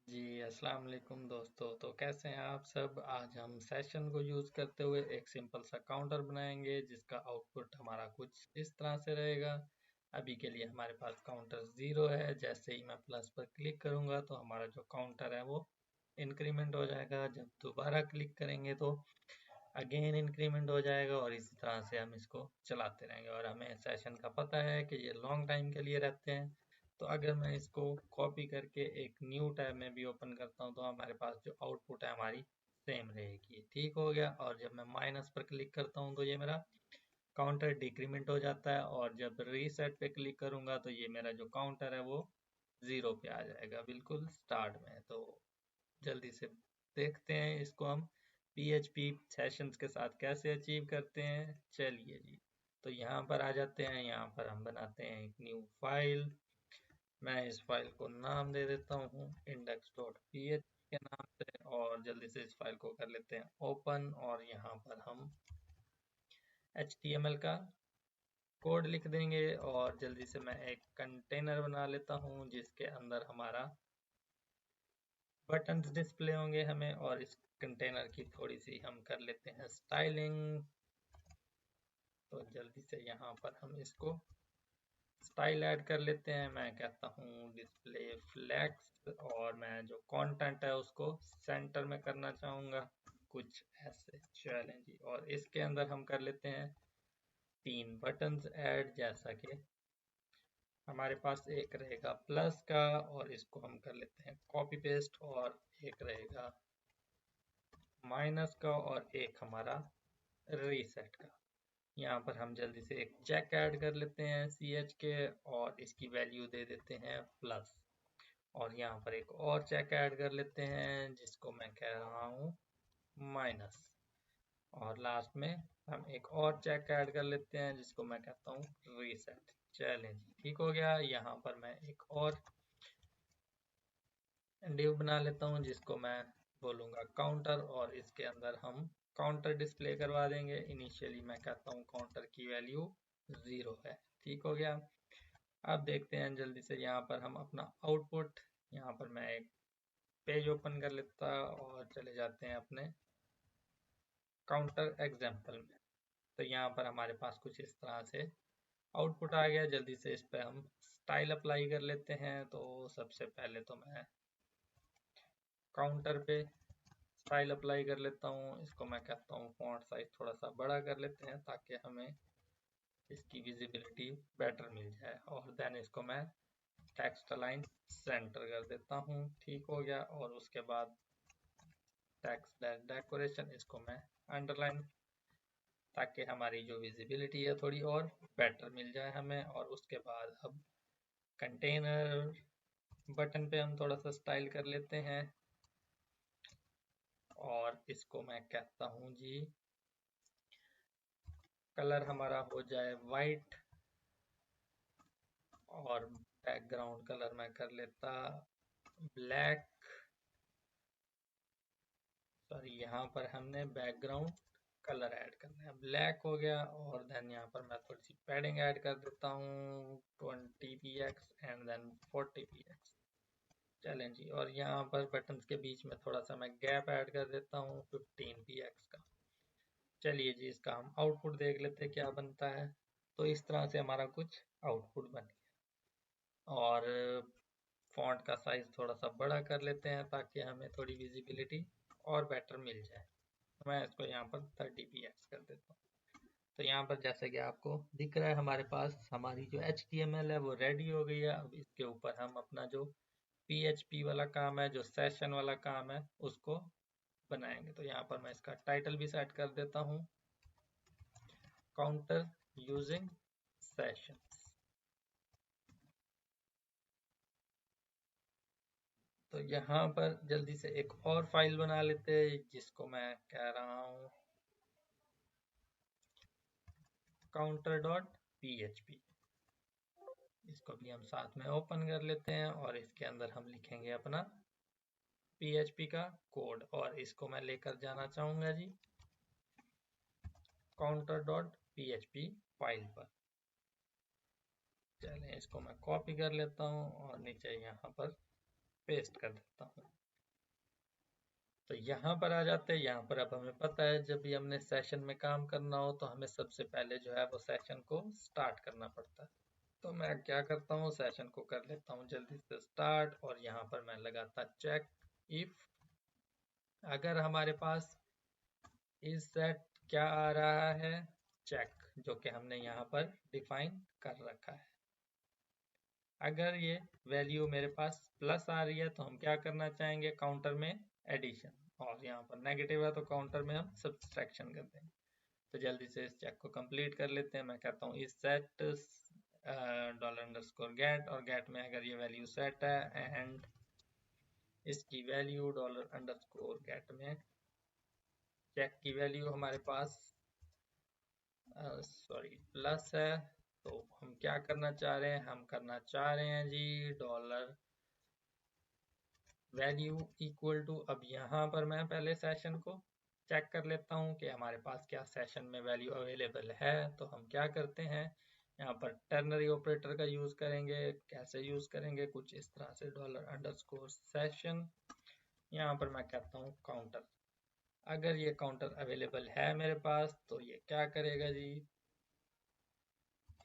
जी, अस्सलाम वालेकुम दोस्तों। तो कैसे हैं आप सब? आज हम सेशन को यूज़ करते हुए एक सिंपल सा काउंटर बनाएंगे जिसका आउटपुट हमारा कुछ इस तरह से रहेगा। अभी के लिए हमारे पास काउंटर 0 है। जैसे ही मैं प्लस पर क्लिक करूँगा तो हमारा जो काउंटर है वो इंक्रीमेंट हो जाएगा। जब दोबारा क्लिक करेंगे तो अगेन इंक्रीमेंट हो जाएगा और इसी तरह से हम इसको चलाते रहेंगे। और हमें सेशन का पता है कि ये लॉन्ग टाइम के लिए रहते हैं। तो अगर मैं इसको कॉपी करके एक न्यू टैब में भी ओपन करता हूँ तो हमारे पास जो आउटपुट है हमारी सेम रहेगी। ठीक हो गया। और जब मैं माइनस पर क्लिक करता हूँ तो ये मेरा काउंटर डिक्रीमेंट हो जाता है और जब रीसेट पे क्लिक करूँगा तो ये मेरा जो काउंटर है वो 0 पे आ जाएगा, बिल्कुल स्टार्ट में। तो जल्दी से देखते हैं इसको हम PHP सेशंस के साथ कैसे अचीव करते हैं। चलिए जी, तो यहाँ पर आ जाते हैं। यहाँ पर हम बनाते हैं एक न्यू फाइल। मैं इस फाइल को नाम दे देता हूँ index.php के नाम से और जल्दी से इस फाइल को कर लेते हैं ओपन। और यहाँ पर हम HTML का कोड लिख देंगे और जल्दी से मैं एक कंटेनर बना लेता हूँ जिसके अंदर हमारा बटन्स डिस्प्ले होंगे हमें। और इस कंटेनर की थोड़ी सी हम कर लेते हैं स्टाइलिंग। तो जल्दी से यहाँ पर हम इसको स्टाइल ऐड कर लेते हैं। मैं कहता हूँ डिस्प्ले फ्लेक्स और मैं जो कंटेंट है उसको सेंटर में करना चाहूँगा, कुछ ऐसे। चलें जी, और इसके अंदर हम कर लेते हैं 3 बटन्स ऐड। जैसा कि हमारे पास एक रहेगा प्लस का और इसको हम कर लेते हैं कॉपी पेस्ट, और एक रहेगा माइनस का और एक हमारा रीसेट का। यहाँ पर हम जल्दी से एक चेक ऐड कर लेते हैं CH के और इसकी वैल्यू दे देते हैं प्लस। और यहाँ पर एक और चेक ऐड कर लेते हैं जिसको मैं कह रहा हूँ माइनस। और लास्ट में हम एक और चेक ऐड कर लेते हैं जिसको मैं कहता हूँ रीसेट। चलें जी, ठीक हो गया। यहाँ पर मैं एक और डिव बना लेता हूँ जिसको मैं बोलूँगा काउंटर और इसके अंदर हम काउंटर डिस्प्ले करवा देंगे। इनिशियली मैं कहता हूँ काउंटर की वैल्यू 0 है। ठीक हो गया। अब देखते हैं जल्दी से यहाँ पर हम अपना आउटपुट। यहाँ पर मैं एक पेज ओपन कर लेता और चले जाते हैं अपने काउंटर एग्जाम्पल में। तो यहाँ पर हमारे पास कुछ इस तरह से आउटपुट आ गया। जल्दी से इस पर हम स्टाइल अप्लाई कर लेते हैं। तो सबसे पहले तो मैं काउंटर पे स्टाइल अप्लाई कर लेता हूँ। इसको मैं कहता हूँ फॉन्ट साइज थोड़ा सा बड़ा कर लेते हैं ताकि हमें इसकी विजिबिलिटी बेटर मिल जाए। और देन इसको मैं टेक्स्ट अलाइन सेंटर कर देता हूँ। ठीक हो गया। और उसके बाद टेक्स्ट डेकोरेशन इसको मैं अंडरलाइन, ताकि हमारी जो विजिबिलिटी है थोड़ी और बेटर मिल जाए हमें। और उसके बाद अब कंटेनर बटन पे हम थोड़ा सा स्टाइल कर लेते हैं और इसको मैं कहता हूँ जी कलर हमारा हो जाए वाइट और बैकग्राउंड कलर मैं कर लेता ब्लैक। सॉरी, यहाँ पर हमने बैकग्राउंड कलर ऐड करना है, ब्लैक हो गया। और देन यहाँ पर मैं थोड़ी सी पैडिंग ऐड कर देता हूँ 20px एंड देन 40px। चलें जी, और यहाँ पर बटन्स के बीच में थोड़ा सा मैं गैप ऐड कर देता हूँ 15px का। चलिए जी, इसका हम आउटपुट देख लेते हैं क्या बनता है। तो इस तरह से हमारा कुछ आउटपुट बन गया। और फॉन्ट का साइज थोड़ा सा बड़ा कर लेते हैं ताकि हमें थोड़ी विजिबिलिटी और बेटर मिल जाए। मैं इसको यहाँ पर 30px कर देता हूँ। तो यहाँ पर जैसे कि आपको दिख रहा है हमारे पास हमारी जो HTML है वो रेडी हो गई है। अब इसके ऊपर हम अपना जो PHP वाला काम है, जो सेशन वाला काम है, उसको बनाएंगे। तो यहाँ पर मैं इसका टाइटल भी सेट कर देता हूँ काउंटर यूजिंग सेशन। तो यहाँ पर जल्दी से एक और फाइल बना लेते हैं जिसको मैं कह रहा हूँ counter.php। इसको भी हम साथ में ओपन कर लेते हैं और इसके अंदर हम लिखेंगे अपना PHP का कोड और इसको मैं लेकर जाना चाहूँगा जी counter.php फाइल पर। चलें, इसको मैं कॉपी कर लेता हूँ और नीचे यहाँ पर पेस्ट कर देता हूँ। तो यहाँ पर आ जाते हैं। यहाँ पर अब हमें पता है जब भी हमने सेशन में काम करना हो तो हमें सबसे पहले जो है वो सेशन को स्टार्ट करना पड़ता है। तो मैं क्या करता हूँ, सेशन को कर लेता हूँ जल्दी से स्टार्ट, और यहाँ पर मैं लगाता चेक इफ अगर हमारे पास इस सेट क्या आ रहा है, चेक, जो कि हमने यहाँ पर डिफाइन कर रखा है। अगर ये वैल्यू मेरे पास प्लस आ रही है तो हम क्या करना चाहेंगे, काउंटर में एडिशन, और यहाँ पर नेगेटिव है तो काउंटर में हम सब्सट्रैक्शन कर देंगे। तो जल्दी से इस चेक को कंप्लीट कर लेते हैं। मैं कहता हूँ इस सेट $_get, और गेट में अगर ये वैल्यू सेट है एंड इसकी वैल्यू $_get में चेक की वैल्यू हमारे पास प्लस है। तो हम क्या करना चाह रहे हैं, हम करना चाह रहे हैं जी डॉलर वैल्यू इक्वल टू, अब यहाँ पर मैं पहले सेशन को चेक कर लेता हूँ कि हमारे पास क्या सेशन में वैल्यू अवेलेबल है। तो हम क्या करते हैं, यहाँ पर टर्नरी ऑपरेटर का यूज करेंगे। कैसे यूज करेंगे, कुछ इस तरह से $_सेशन, यहाँ पर मैं कहता हूँ काउंटर। अगर ये काउंटर अवेलेबल है मेरे पास तो ये क्या करेगा जी,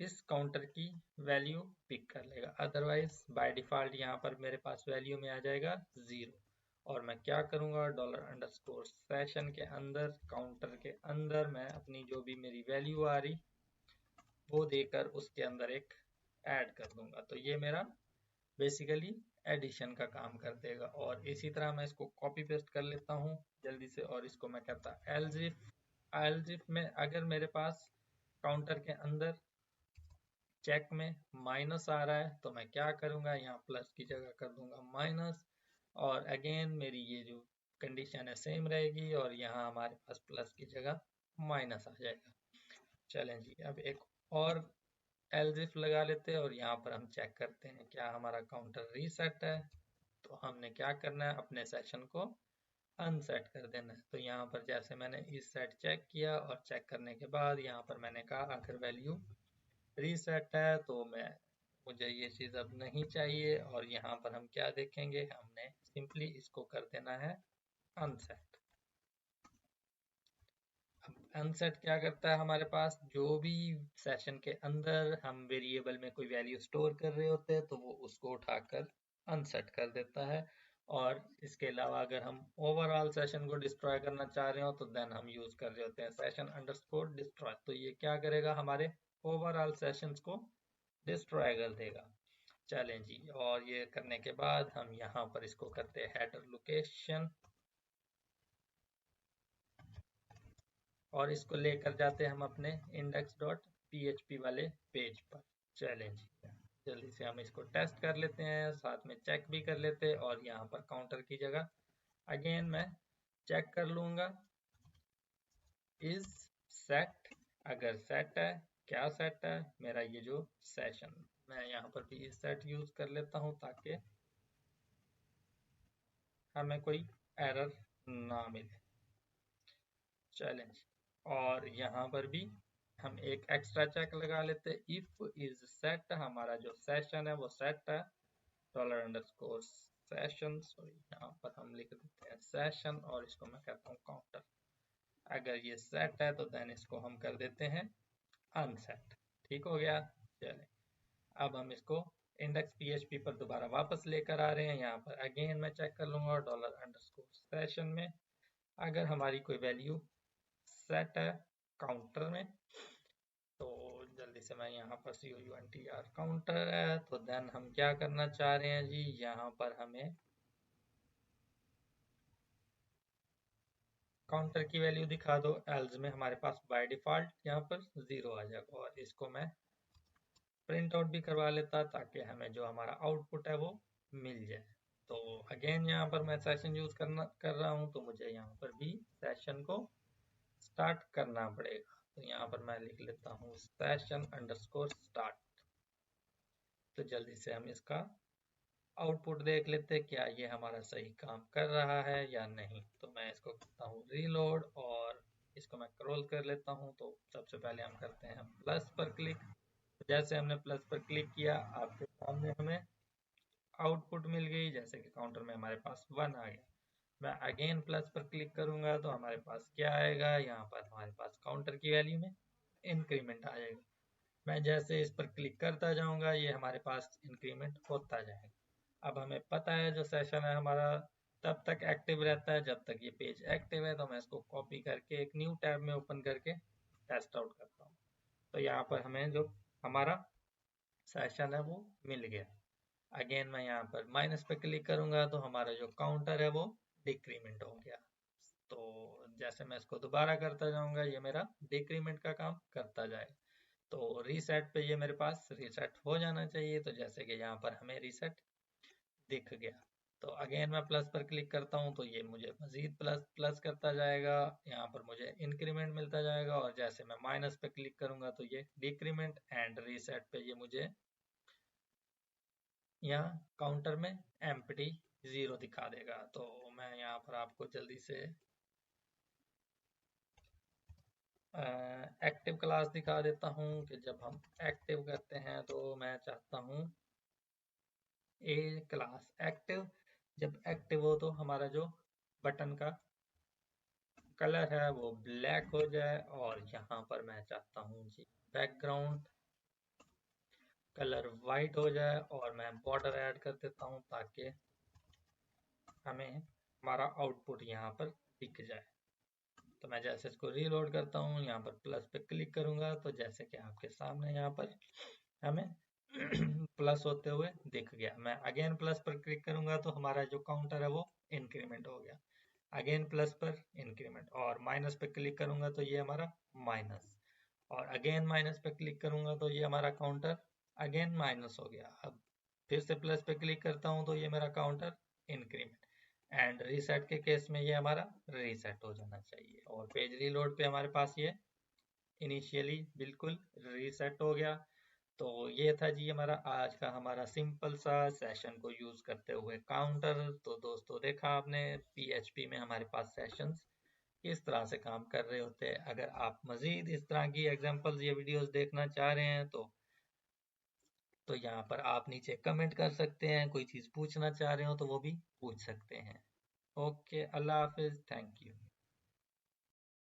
इस काउंटर की वैल्यू पिक कर लेगा, अदरवाइज बाय डिफॉल्ट यहाँ पर मेरे पास वैल्यू में आ जाएगा 0। और मैं क्या करूँगा, $_सेशन के अंदर, काउंटर के अंदर मैं अपनी जो भी मेरी वैल्यू आ रही वो देकर उसके अंदर एक ऐड कर दूंगा। तो ये मेरा बेसिकली एडिशन का काम कर देगा। और इसी तरह मैं इसको कॉपी पेस्ट कर लेता हूँ जल्दी से, और इसको मैं कहता एल्स इफ में अगर मेरे पास काउंटर के अंदर चेक में माइनस आ रहा है तो मैं क्या करूंगा, यहाँ प्लस की जगह कर दूंगा माइनस, और अगेन मेरी ये जो कंडीशन है सेम रहेगी, और यहाँ हमारे पास प्लस की जगह माइनस आ जाएगा। चलें जी, अब एक और एल्स इफ लगा लेते हैं, और यहाँ पर हम चेक करते हैं क्या हमारा काउंटर रीसेट है। तो हमने क्या करना है, अपने सेशन को अनसेट कर देना है। तो यहाँ पर जैसे मैंने इस सेट चेक किया, और चेक करने के बाद यहाँ पर मैंने कहा अगर वैल्यू रीसेट है तो मुझे ये चीज़ अब नहीं चाहिए, और यहाँ पर हम क्या देखेंगे, हमने सिंपली इसको कर देना है अनसेट। अब अनसेट क्या करता है, हमारे पास जो भी सेशन के अंदर हम वेरिएबल में कोई वैल्यू स्टोर कर रहे होते हैं तो वो उसको उठाकर अनसेट कर देता है। और इसके अलावा अगर हम ओवरऑल सेशन को डिस्ट्रॉय करना चाह रहे हो तो देन हम यूज कर रहे होते हैं सेशन_डिस्ट्रॉय। तो ये क्या करेगा, हमारे ओवरऑल सेशंस को डिस्ट्रॉय कर देगा। चलें जी, और ये करने के बाद हम यहाँ पर इसको करते हैं हेडर लोकेशन, और इसको लेकर जाते हैं हम अपने index.php वाले पेज पर। चलें जी, जल्दी से हम इसको टेस्ट कर लेते हैं, साथ में चेक भी कर लेते हैं। और यहाँ पर काउंटर की जगह अगेन मैं चेक कर लूँगा इज सेट, अगर सेट है, क्या सेट है मेरा, ये जो सेशन, मैं यहाँ पर भी इस सेट यूज कर लेता हूँ ताकि हमें कोई एरर ना मिले। चैलेंज, और यहाँ पर भी हम एक एक्स्ट्रा चेक लगा लेते हैं, इफ इज सेट, हमारा जो सेशन है वो सेट है, $_सेशन, सॉरी यहाँ पर हम लिख देते हैं सेशन, और इसको मैं कहता हूँ काउंटर। अगर ये सेट है तो देन इसको हम कर देते हैं अनसेट। ठीक हो गया। चले, अब हम इसको index.php पर दोबारा वापस लेकर आ रहे हैं। यहाँ पर अगेन मैं चेक कर लूंगा $_सेशन में अगर हमारी कोई वैल्यू सेट है काउंटर में, तो जल्दी से मैं यहाँ पर COUNTR काउंटर है, तो देन हम क्या करना चाह रहे हैं जी, यहाँ पर हमें काउंटर की वैल्यू दिखा दो। एल्स में हमारे पास बाय डिफॉल्ट यहाँ पर 0 आ जाएगा, और इसको मैं प्रिंट आउट भी करवा लेता ताकि हमें जो हमारा आउटपुट है वो मिल जाए। तो अगेन यहाँ पर मैं सेशन यूज कर रहा हूँ, तो मुझे यहाँ पर भी सेशन को स्टार्ट करना पड़ेगा। तो यहाँ पर मैं लिख लेता हूँ सेशन_स्टार्ट। तो जल्दी से हम इसका आउटपुट देख लेते हैं क्या ये हमारा सही काम कर रहा है या नहीं। तो मैं इसको करता हूँ रीलोड, और इसको मैं क्रॉल कर लेता हूँ। तो सबसे पहले हम करते हैं प्लस पर क्लिक। जैसे हमने प्लस पर क्लिक किया, आपके सामने हमें आउटपुट मिल गई, जैसे कि काउंटर में हमारे पास 1 आ गया। मैं अगेन प्लस पर क्लिक करूंगा तो हमारे पास क्या आएगा, यहाँ पर हमारे पास काउंटर की वैल्यू में इंक्रीमेंट आ जाएगा। मैं जैसे इस पर क्लिक करता जाऊंगा ये हमारे पास इंक्रीमेंट होता जाएगा। अब हमें पता है जो सेशन है हमारा तब तक एक्टिव रहता है जब तक ये पेज एक्टिव है, तो मैं इसको कॉपी करके एक न्यू टैब में ओपन करके टेस्ट आउट करता हूँ। तो यहाँ पर हमें जो हमारा सेशन है वो मिल गया। अगेन मैं यहाँ पर माइनस पे क्लिक करूंगा तो हमारा जो काउंटर है वो डिक्रीमेंट हो गया। तो जैसे मैं इसको दोबारा करता जाऊंगा ये मेरा डिक्रीमेंट का काम करता जाएगा। तो रीसेट पे ये मेरे पास रीसेट हो जाना चाहिए। तो जैसे कि यहाँ पर हमें रीसेट दिख गया। तो अगेन मैं प्लस पर क्लिक करता हूँ तो ये मुझे मजीद प्लस प्लस करता जाएगा, यहाँ पर मुझे इंक्रीमेंट मिलता जाएगा। और जैसे मैं माइनस पे क्लिक करूंगा तो ये डिक्रीमेंट, एंड रीसेट पे ये मुझे यहाँ काउंटर में एम्प्टी 0 दिखा देगा। तो मैं यहाँ पर आपको जल्दी से एक्टिव क्लास दिखा देता हूँ कि जब हम एक्टिव करते हैं तो मैं चाहता हूँ ए क्लास एक्टिव। जब एक्टिव हो तो हमारा जो बटन का कलर है वो ब्लैक हो जाए, और यहाँ पर मैं चाहता हूँ जी बैकग्राउंड कलर वाइट हो जाए, और मैं बॉर्डर ऐड कर देता हूँ ताकि हमें हमारा आउटपुट यहाँ पर दिख जाए। तो मैं जैसे इसको रीलोड करता हूँ यहाँ पर प्लस पे क्लिक करूंगा तो जैसे कि आपके सामने यहाँ पर हमें प्लस होते हुए दिख गया। मैं अगेन प्लस पर क्लिक करूंगा तो हमारा जो काउंटर है वो इंक्रीमेंट हो गया। अगेन प्लस पर इंक्रीमेंट, और माइनस पे क्लिक करूंगा तो ये हमारा माइनस, और अगेन माइनस पे क्लिक करूंगा तो ये हमारा काउंटर अगेन माइनस हो गया। अब फिर से प्लस पे क्लिक करता हूँ तो ये मेरा काउंटर इंक्रीमेंट, एंड रीसेट के केस में ये हमारा रीसेट हो जाना चाहिए। और पेज रीलोड पे हमारे पास ये इनिशियली बिल्कुल रीसेट हो गया। तो ये था जी हमारा सिंपल सा सेशन को यूज करते हुए काउंटर। तो दोस्तों देखा आपने PHP में हमारे पास सेशंस किस तरह से काम कर रहे होते हैं। अगर आप मजीद इस तरह की एग्जांपल्स या वीडियोस देखना चाह रहे हैं तो यहाँ पर आप नीचे कमेंट कर सकते हैं। कोई चीज़ पूछना चाह रहे हो तो वो भी पूछ सकते हैं। Okay, Allah Hafiz, thank you.